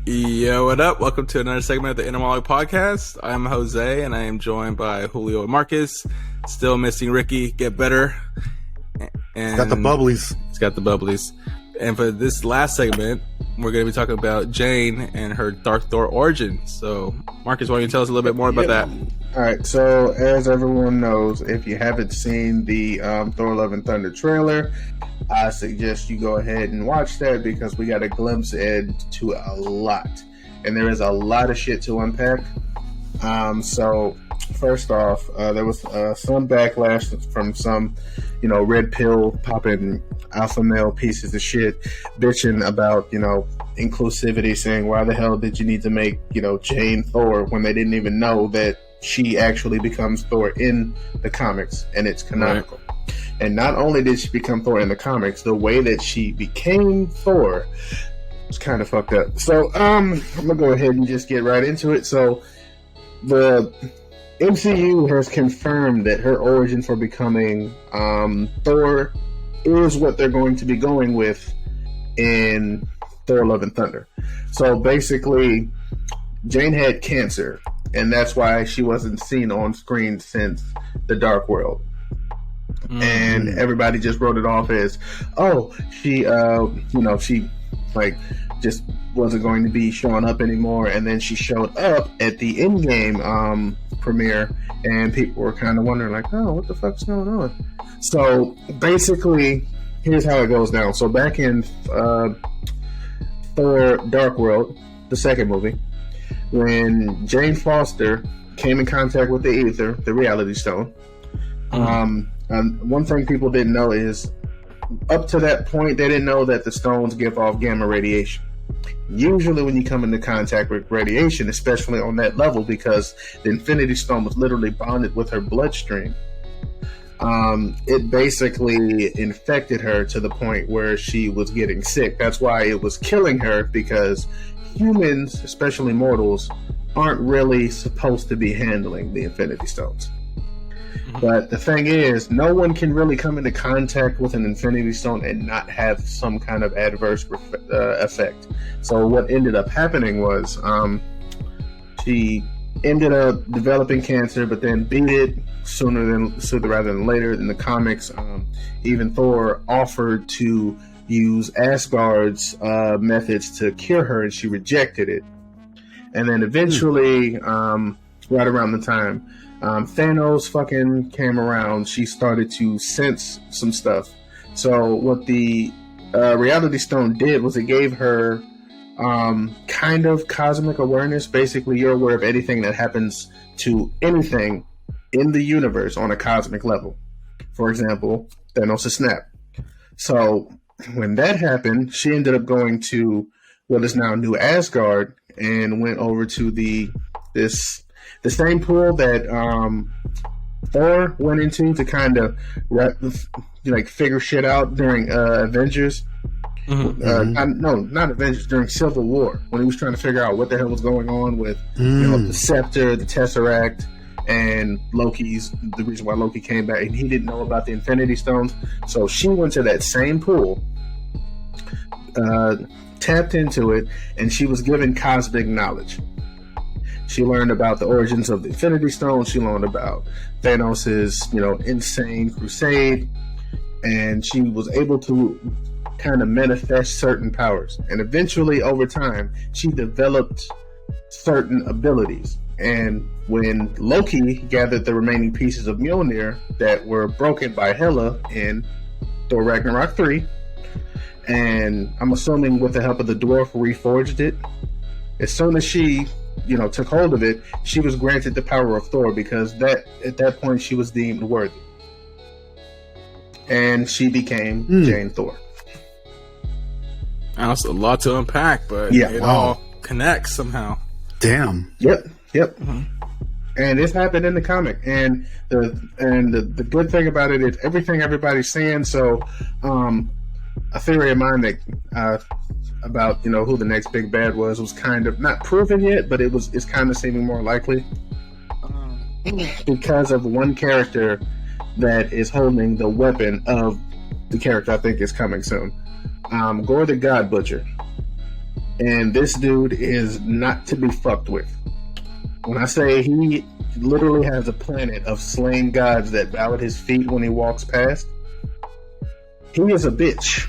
Yo, what up? Welcome to another segment of the Etymology Podcast. I'm Jose, and I am joined by Julio and Marcus. Still missing Ricky. Get better. And got the bubblies. It's got the bubblies. And for this last segment, we're going to be talking about Jane and her Dark Thor origin. So, Marcus, why don't you tell us a little bit more about that? All right. So, as everyone knows, if you haven't seen the Thor: Love and Thunder trailer, I suggest you go ahead and watch that because we got a glimpse into a lot, and there is a lot of shit to unpack. So first off, there was some backlash from some, red pill popping alpha male pieces of shit bitching about, inclusivity, saying why the hell did you need to make, Jane Thor when they didn't even know that she actually becomes Thor in the comics and it's canonical. Right. And not only did she become Thor in the comics, the way that she became Thor was kind of fucked up. So I'm gonna go ahead and just get right into it. So the MCU has confirmed that her origin for becoming Thor is what they're going to be going with in Thor: Love and Thunder. So basically, Jane had cancer, and that's why she wasn't seen on screen since the Dark World. And everybody just wrote it off as, she just wasn't going to be showing up anymore. And then she showed up at the Endgame premiere, and people were kind of wondering, like, oh, what the fuck's going on? So basically, here's how it goes down. So back in Thor: Dark World, the second movie, when Jane Foster came in contact with the aether, the reality stone, one thing people didn't know is, up to that point, they didn't know that the stones give off gamma radiation. Usually when you come into contact with radiation, especially on that level, because the Infinity Stone was literally bonded with her bloodstream, it basically infected her to the point where she was getting sick. That's why it was killing her, because humans, especially mortals, aren't really supposed to be handling the Infinity Stones. But the thing is, no one can really come into contact with an Infinity Stone and not have some kind of adverse effect. So what ended up happening was she ended up developing cancer, but then beat it sooner rather than later. In the comics, even Thor offered to use Asgard's methods to cure her, and she rejected it. And then eventually, right around the time Thanos fucking came around, she started to sense some stuff. So what the Reality Stone did was it gave her kind of cosmic awareness. Basically, you're aware of anything that happens to anything in the universe on a cosmic level. For example, Thanos' snap. So when that happened, she ended up going to what is now New Asgard and went over to the same pool that Thor went into to kind of figure shit out during Avengers. Not Avengers, during Civil War, when he was trying to figure out what the hell was going on with the scepter, the Tesseract, and the reason why Loki came back, and he didn't know about the Infinity Stones. So she went to that same pool, tapped into it, and she was given cosmic knowledge. She learned about the origins of the Infinity Stone. She learned about Thanos' insane crusade, and she was able to kind of manifest certain powers. And eventually, over time, she developed certain abilities. And when Loki gathered the remaining pieces of Mjolnir that were broken by Hela in Thor Ragnarok 3, and I'm assuming with the help of the dwarf reforged it, as soon as she took hold of it, she was granted the power of Thor, because at that point she was deemed worthy, and she became Jane Thor. That's a lot to unpack, but it all connects somehow. Damn. Yep. And this happened in the comic, and the good thing about it is everything everybody's saying. So, a theory of mine that about who the next big bad was kind of not proven yet, but it's kind of seeming more likely because of one character that is holding the weapon of the character I think is coming soon. Gore the God Butcher. And this dude is not to be fucked with. When I say he literally has a planet of slain gods that bow at his feet when he walks past, he is a bitch.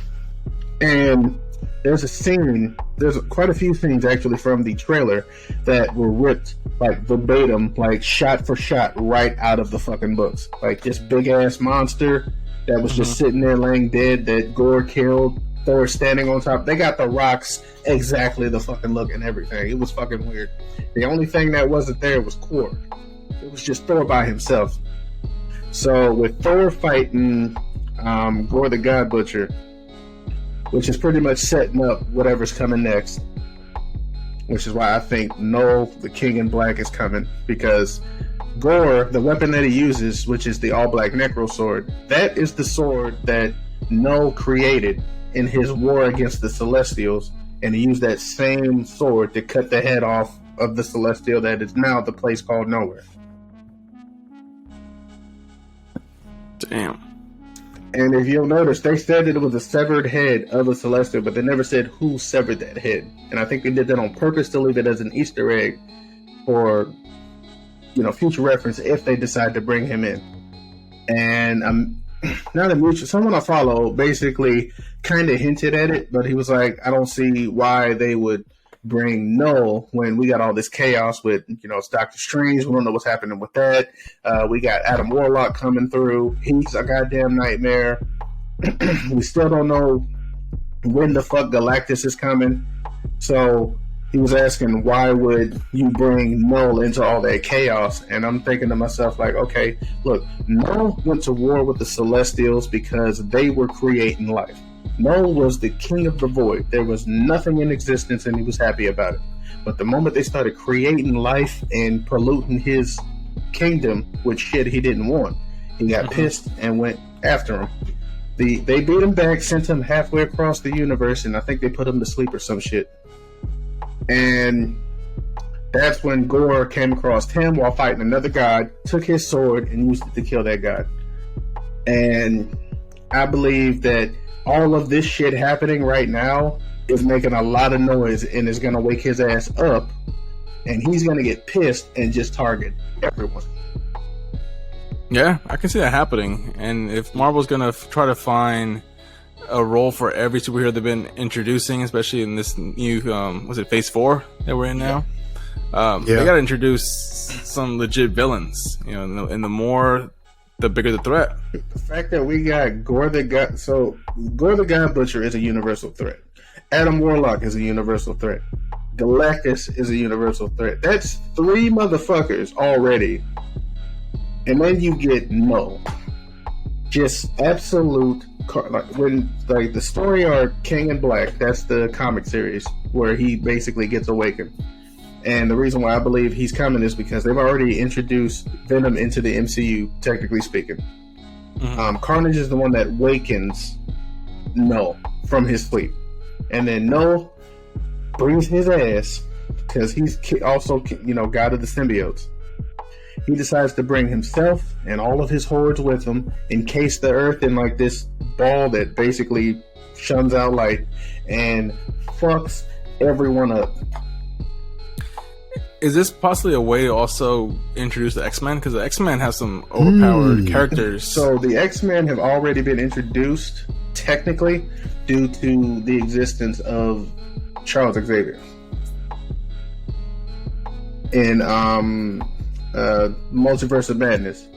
And there's a scene, there's quite a few scenes actually from the trailer that were ripped like verbatim, like shot for shot right out of the fucking books. Like this big ass monster that was just sitting there laying dead that Gore killed, Thor standing on top. They got the rocks exactly the fucking look and everything. It was fucking weird. The only thing that wasn't there was Korg. It was just Thor by himself. So with Thor fighting Gore the God Butcher, which is pretty much setting up whatever's coming next, which is why I think Null, the King in Black, is coming, because Gore, the weapon that he uses, which is the all-black Necro Sword, that is the sword that Null created in his war against the Celestials, and he used that same sword to cut the head off of the Celestial that is now the place called Nowhere. Damn. And if you'll notice, they said that it was a severed head of a Celestial, but they never said who severed that head. And I think they did that on purpose to leave it as an Easter egg for, future reference if they decide to bring him in. And now that someone I follow basically kind of hinted at it, but he was like, I don't see why they would bring Null when we got all this chaos with, it's Doctor Strange. We don't know what's happening with that. We got Adam Warlock coming through. He's a goddamn nightmare. We still don't know when the fuck Galactus is coming. So he was asking, why would you bring Null into all that chaos? And I'm thinking to myself, like, okay, look, Null went to war with the Celestials because they were creating life. Null was the king of the void. There was nothing in existence and he was happy about it. But the moment they started creating life and polluting his kingdom with shit he didn't want, he got pissed and went after him. They beat him back, sent him halfway across the universe, and I think they put him to sleep or some shit. And that's when Gore came across him while fighting another god, took his sword and used it to kill that god. And I believe that all of this shit happening right now is making a lot of noise and is going to wake his ass up, and he's going to get pissed and just target everyone. Yeah, I can see that happening. And if Marvel's going to try to find a role for every superhero they've been introducing, especially in this new, was it Phase 4 that we're in now? They got to introduce some legit villains, and the more, the bigger the threat. The fact that we got Gore the God, so Gore the God Butcher is a universal threat. Adam Warlock is a universal threat. Galactus is a universal threat. That's 3 motherfuckers already. And then you get Null. Just absolute, like the story arc King in Black, that's the comic series where he basically gets awakened. And the reason why I believe he's coming is because they've already introduced Venom into the MCU, technically speaking. Carnage is the one that wakens Null from his sleep. And then Null brings his ass, because he's also, god of the symbiotes. He decides to bring himself and all of his hordes with him, encase the Earth in like this ball that basically shuns out light and fucks everyone up. Is this possibly a way to also introduce the X-Men? Because the X-Men have some overpowered characters. So the X-Men have already been introduced, technically, due to the existence of Charles Xavier. In Multiverse of Madness.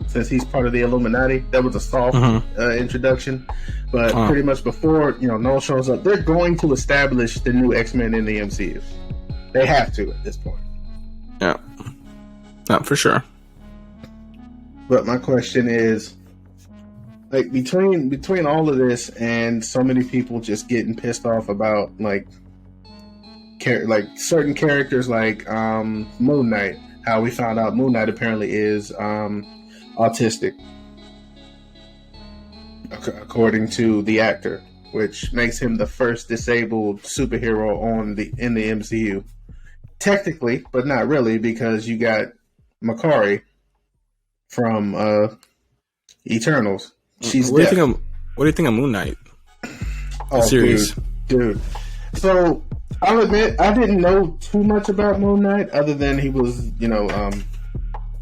Since he's part of the Illuminati, that was a soft introduction. But pretty much before, Null shows up, they're going to establish the new X-Men in the MCU. They have to at this point. Yeah, for sure. But my question is, like, between all of this and so many people just getting pissed off about like certain characters like Moon Knight, how we found out Moon Knight apparently is autistic, according to the actor, which makes him the first disabled superhero in the MCU. Technically, but not really, because you got Makari from Eternals. She's what do you think of Moon Knight? Oh, series, dude. So I'll admit I didn't know too much about Moon Knight other than he was,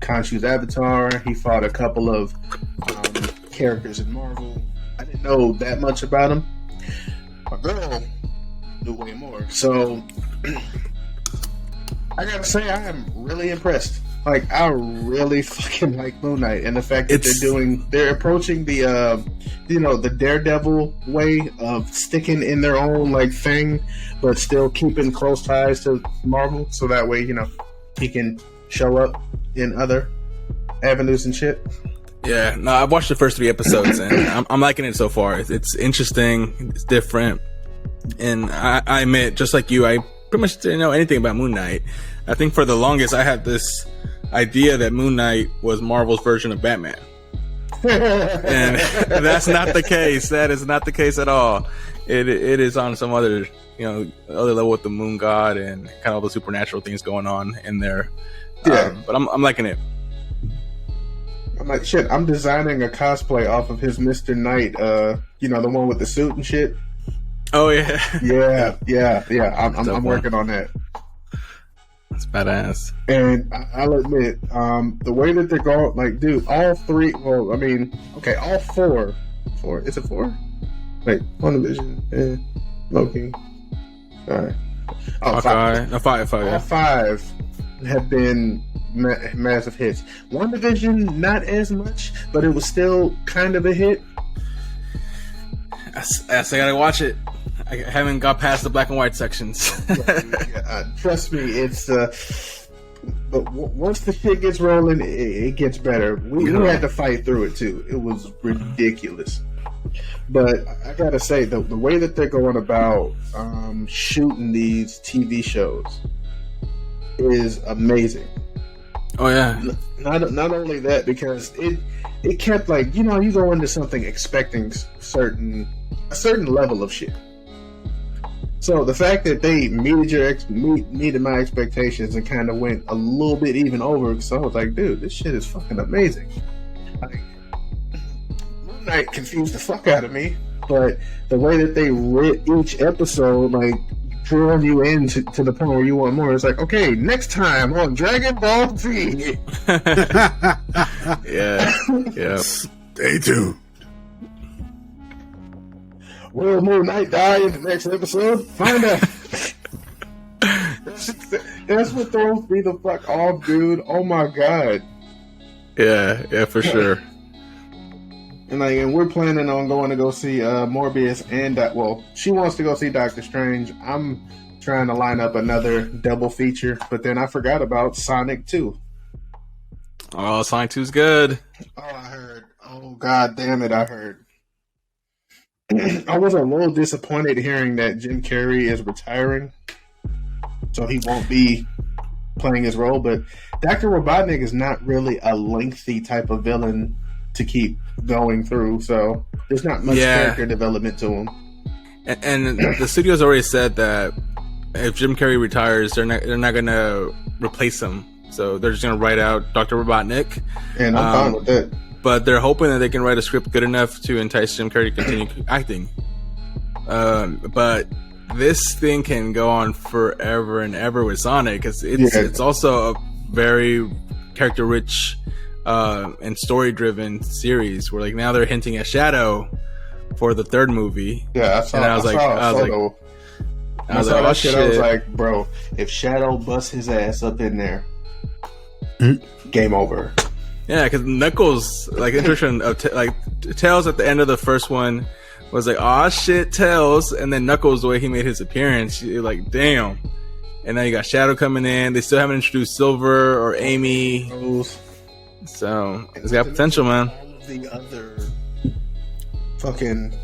Khonshu's avatar. He fought a couple of characters in Marvel. I didn't know that much about him. My girl knew way more. So I gotta say, I am really impressed. Like, I really fucking like Moon Knight, and the fact that they're approaching the the Daredevil way of sticking in their own like thing, but still keeping close ties to Marvel, so that way he can show up in other avenues and shit. Yeah, no, I've watched the first 3 episodes and I'm liking it so far. It's interesting, it's different, and I admit, just like you, I pretty much didn't know anything about Moon Knight. I think for the longest I had this idea that Moon Knight was Marvel's version of Batman. And that's not the case. That is not the case at all. It is on some other other level with the Moon God and kind of all the supernatural things going on in there. Yeah, but I'm liking it. I'm like, shit, I'm designing a cosplay off of his Mr. Knight, the one with the suit and shit. Oh yeah. Yeah. I'm working on that. That's badass. And I'll admit, the way that they're going, like, dude, all 3, well, I mean, okay, all 4, is it 4? Wait, WandaVision, Loki, alright. Oh, okay. 5, all 5 have been massive hits. WandaVision, not as much, but it was still kind of a hit. I gotta watch it. I haven't got past the black and white sections. Trust me, it's but once the shit gets rolling, it gets better. We had to fight through it too. It was ridiculous. But I gotta say, the way that they're going about shooting these TV shows is amazing. Oh yeah. Not only that, because it kept, like, you go into something expecting a certain level of shit. So the fact that they meted my expectations and kind of went a little bit even over, because I was like, dude, this shit is fucking amazing. Like, Moon Knight confused the fuck out of me, but the way that they writ each episode, like, drawing you in to the point where you want more, it's like, okay, next time on Dragon Ball Z. Yeah. Stay tuned. Will Moon Knight die in the next episode? Find out. That's what throws me the fuck off, dude. Oh my god. Yeah, for sure. And we're planning on going to go see Morbius and she wants to go see Doctor Strange. I'm trying to line up another double feature, but then I forgot about Sonic 2. Oh, Sonic 2's good. Oh, I heard. Oh god damn it, I heard. I was a little disappointed hearing that Jim Carrey is retiring, so he won't be playing his role. But Dr. Robotnik is not really a lengthy type of villain to keep going through, so there's not much character development to him. And the studio's already said that if Jim Carrey retires, they're not going to replace him, so they're just going to write out Dr. Robotnik. And I'm fine with that. But they're hoping that they can write a script good enough to entice Jim Carrey to continue acting. But this thing can go on forever and ever with Sonic, because it's also a very character-rich and story-driven series. Where, like, now they're hinting at Shadow for the 3rd movie. Yeah, I was like, oh shit! I was like, bro, if Shadow busts his ass up in there, game over. Yeah, because Knuckles, like, introduction of Tails at the end of the first one was like, aw shit, Tails, and then Knuckles, the way he made his appearance, you're like, damn. And now you got Shadow coming in. They still haven't introduced Silver or Amy, so it's got potential, man. All of the other fucking,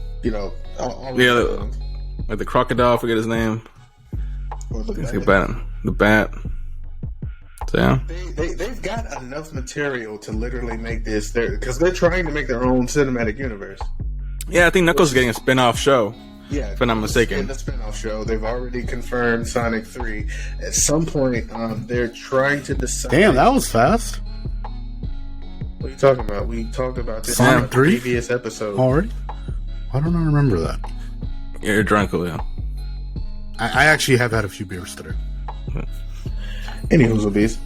like the crocodile, I forget his name. Or the bat. So, yeah. They've got enough material to literally make this because they're trying to make their own cinematic universe. Yeah, I think Knuckles is getting a spin-off show. Yeah, if I'm not mistaken. In the spin-off show, they've already confirmed Sonic 3. At some point, they're trying to decide. Damn, that was fast. What are you talking about? We talked about this Sonic in the 3? previous episode. Already? Why don't I remember that? You're drunk, Julio. I actually have had a few beers today. Anywho's a beast.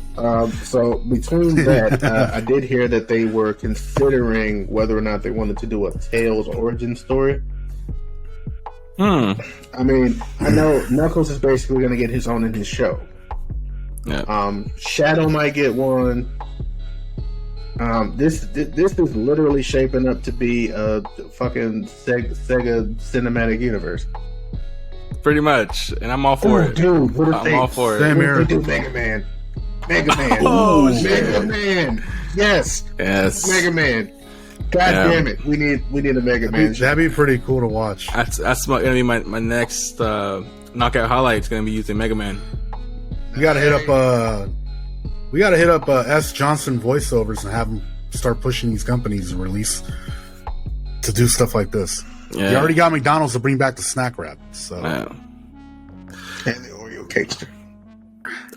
So between that, I did hear that they were considering whether or not they wanted to do a Tails origin story. I mean, I know Knuckles is basically going to get his own in his show. Yeah. Shadow might get one. This is literally shaping up to be a fucking Sega cinematic universe. Pretty much, and I'm all for it. Dude, what if I'm all for it. Same what here. if they do Mega Man? Mega Man. Oh, Mega Man. Yes. Yes. Mega Man. God damn it. We need a Mega Man. That'd be pretty cool to watch. That's gonna be my next knockout highlight. It's gonna be using Mega Man. We gotta hit up S. Johnson voiceovers and have him start pushing these companies and release to do stuff like this. Yeah. He already got McDonald's to bring back the snack wrap. So Yeah. And the Oreo cakes.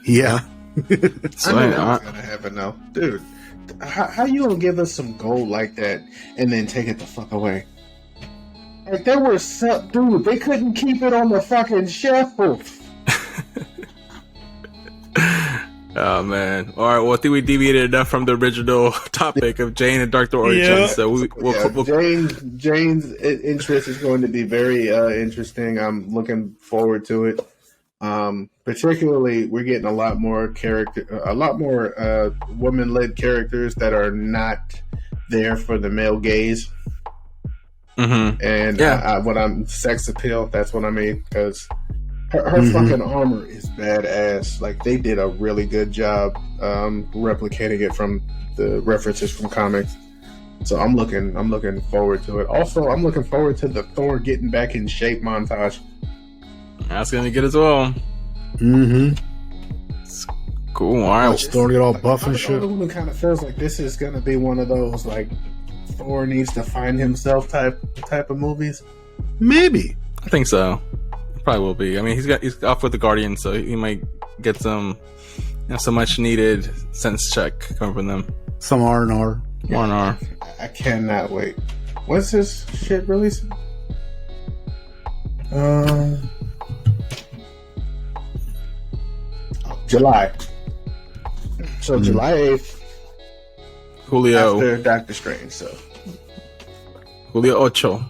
yeah. So, I knew that was gonna happen though. Dude, how you gonna give us some gold like that and then take it the fuck away? Like there were some dude, they couldn't keep it on the fucking shelf. Oh man! All right. Well, I think we deviated enough from the original topic of Jane and Dark Thor origins. Yeah. So we'll Jane's interest is going to be very interesting. I'm looking forward to it. Particularly, we're getting a lot more woman-led characters that are not there for the male gaze. Mm-hmm. And what I'm sex appeal. That's what I mean, because her fucking armor is badass. Like they did a really good job replicating it from the references from comics. So I'm looking forward to it. Also, I'm looking forward to the Thor getting back in shape montage. That's gonna be good as well. Cool. All right. Thor get all buff and shit. It kind of feels like this is gonna be one of those like Thor needs to find himself type of movies. Maybe. I think so. Probably will be. I mean, he's off with the Guardians, so he might get some much needed sense check coming from them. Some R&R. R&R. I cannot wait. When's this shit releasing? July. So July 8th. Julio. After Doctor Strange. So Julio Ocho.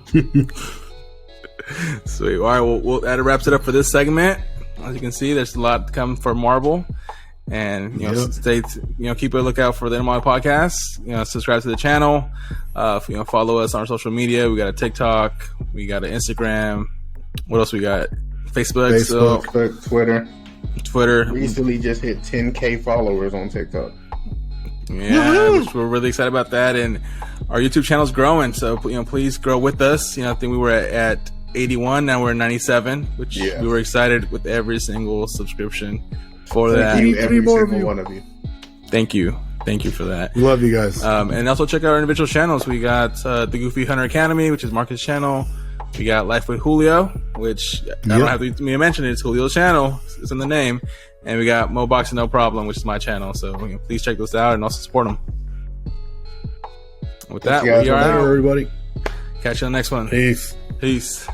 Sweet. All right. Well, that wraps it up for this segment. As you can see, there's a lot to come for Marvel, and keep a lookout for the NMI podcast. Subscribe to the channel. Follow us on our social media. We got a TikTok. We got an Instagram. What else we got? Facebook, Twitter. Recently just hit 10K followers on TikTok. Yeah, which we're really excited about that, and our YouTube channel's growing. So please grow with us. I think we were at 81, now we're at 97, which we were excited with every single subscription for that. Thank you, every single one of you. Thank you for that. We love you guys. And also check out our individual channels. We got the Goofy Hunter Academy, which is Marcus' channel. We got Life with Julio, which I don't have to mention it. It's Julio's channel. It's in the name. And we got Mo Boxing No Problem, which is my channel. So please check those out and also support them. With that, we are out. Everybody. Catch you on the next one. Peace. Peace.